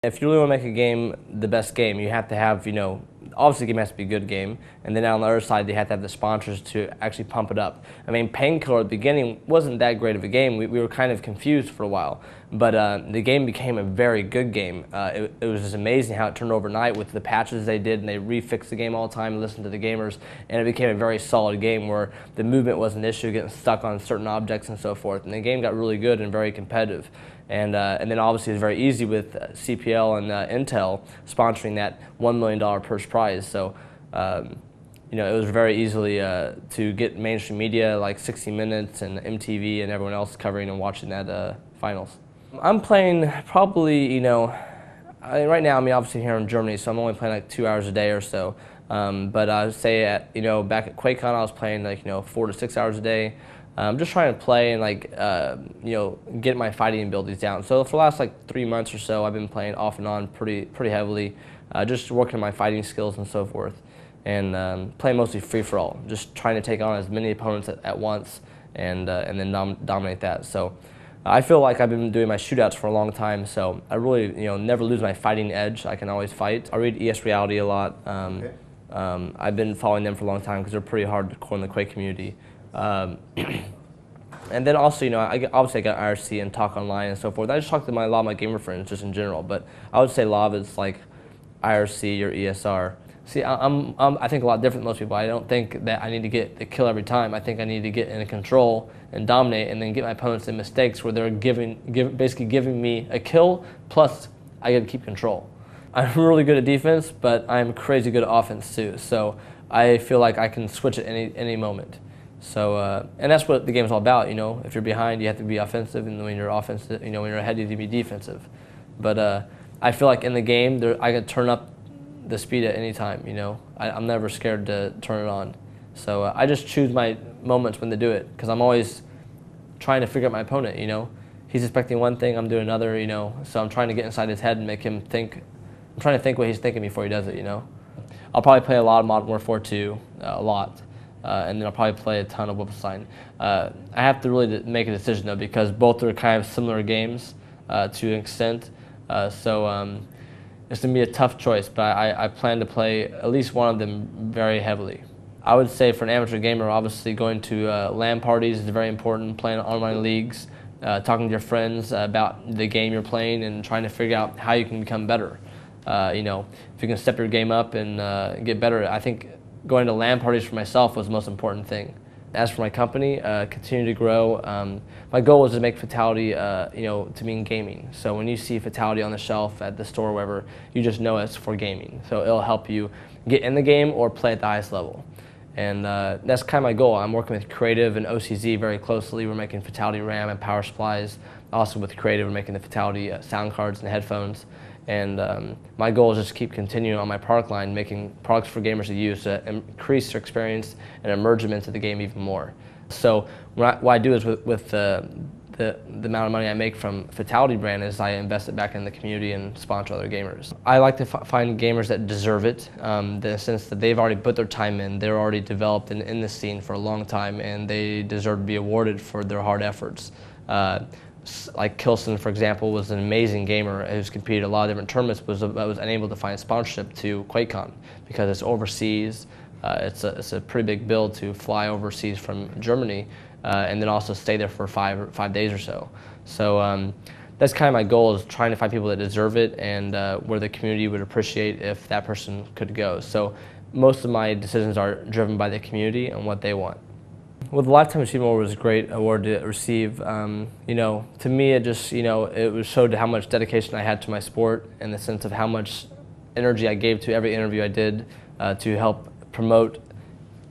If you really want to make a game the best game, you have to have, obviously the game has to be a good game, and then on the other side, they have to have the sponsors to actually pump it up. I mean, Painkiller at the beginning wasn't that great of a game. We were kind of confused for a while, but the game became a very good game. It was just amazing how it turned overnight with the patches they did, and they refixed the game all the time and listened to the gamers, and it became a very solid game where the movement was an issue, getting stuck on certain objects and so forth, and the game got really good and very competitive. And then obviously it's very easy with CPL and Intel sponsoring that $1 million purse prize. So, it was very easily to get mainstream media like 60 Minutes and MTV and everyone else covering and watching that finals. I'm playing probably, right now, obviously here in Germany, so I'm only playing like 2 hours a day or so. But I would say back at QuakeCon, I was playing like, 4 to 6 hours a day. I'm just trying to play and get my fighting abilities down. So for the last like 3 months or so, I've been playing off and on pretty heavily, just working on my fighting skills and so forth, and playing mostly free for all, just trying to take on as many opponents at once and then dominate that. So I feel like I've been doing my shootouts for a long time, so I really never lose my fighting edge. I can always fight. I read ES Reality a lot. Okay. I've been following them for a long time because they're pretty hardcore in the Quake community. And then also, obviously I got IRC and Talk Online and so forth. I just talk to a lot of my gamer friends just in general, but I would say Lava is like IRC or ESR. See, I think a lot different than most people. I don't think that I need to get the kill every time. I think I need to get in control and dominate, and then get my opponents in mistakes where they're basically giving me a kill, plus I get to keep control. I'm really good at defense, but I'm crazy good at offense too. So I feel like I can switch at any moment. So, and that's what the game's all about, If you're behind, you have to be offensive, and when you're offensive, when you're ahead, you have to be defensive. But I feel like in the game, I can turn up the speed at any time, I'm never scared to turn it on. So I just choose my moments when to do it, because I'm always trying to figure out my opponent, He's expecting one thing, I'm doing another, So I'm trying to get inside his head and make him think. I'm trying to think what he's thinking before he does it, I'll probably play a lot of Modern Warfare 2, a lot. And then I'll probably play a ton of Wolfenstein. I have to really make a decision though, because both are kind of similar games to an extent. So it's going to be a tough choice, but I plan to play at least one of them very heavily. I would say for an amateur gamer, obviously going to LAN parties is very important, playing online leagues, talking to your friends about the game you're playing and trying to figure out how you can become better. If you can step your game up and get better, I think going to LAN parties for myself was the most important thing. As for my company, continue to grow. My goal was to make Fatal1ty, to mean gaming. So when you see Fatal1ty on the shelf at the store or wherever, you just know it's for gaming. So it'll help you get in the game or play at the highest level. And that's kind of my goal. I'm working with Creative and OCZ very closely. We're making Fatal1ty RAM and power supplies. Also with Creative, we're making the Fatal1ty sound cards and headphones. And my goal is just to keep continuing on my product line, making products for gamers to use to increase their experience and immerse them into the game even more. So what I do is with the amount of money I make from Fatal1ty brand is I invest it back in the community and sponsor other gamers. I like to find gamers that deserve it, in the sense that they've already put their time in, they're already developed in the scene for a long time, and they deserve to be awarded for their hard efforts. Like Kilson, for example, was an amazing gamer who's competed at a lot of different tournaments, but was unable to find sponsorship to QuakeCon because it's overseas. It's a pretty big bill to fly overseas from Germany and then also stay there for five days or so. So that's kind of my goal, is trying to find people that deserve it and where the community would appreciate if that person could go. So most of my decisions are driven by the community and what they want. Well, the Lifetime Achievement Award was a great award to receive. To me, it just, it showed how much dedication I had to my sport, in the sense of how much energy I gave to every interview I did to help promote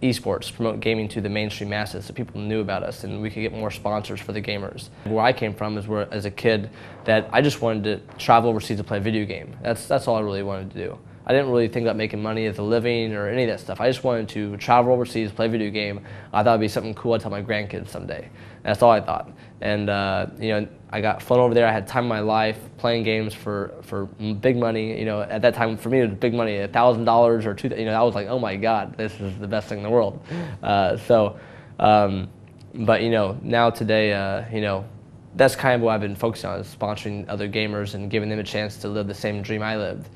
esports, promote gaming to the mainstream masses, so people knew about us and we could get more sponsors for the gamers. Where I came from is as a kid, that I just wanted to travel overseas to play a video game. That's all I really wanted to do. I didn't really think about making money as a living or any of that stuff. I just wanted to travel overseas, play a video game. I thought it'd be something cool I'd tell my grandkids someday. That's all I thought. And I got flown over there. I had time of my life playing games for big money. At that time for me it was big money, $1,000 or $2,000. I was like, oh my God, this is the best thing in the world. But now today, that's kind of what I've been focusing on, is sponsoring other gamers and giving them a chance to live the same dream I lived.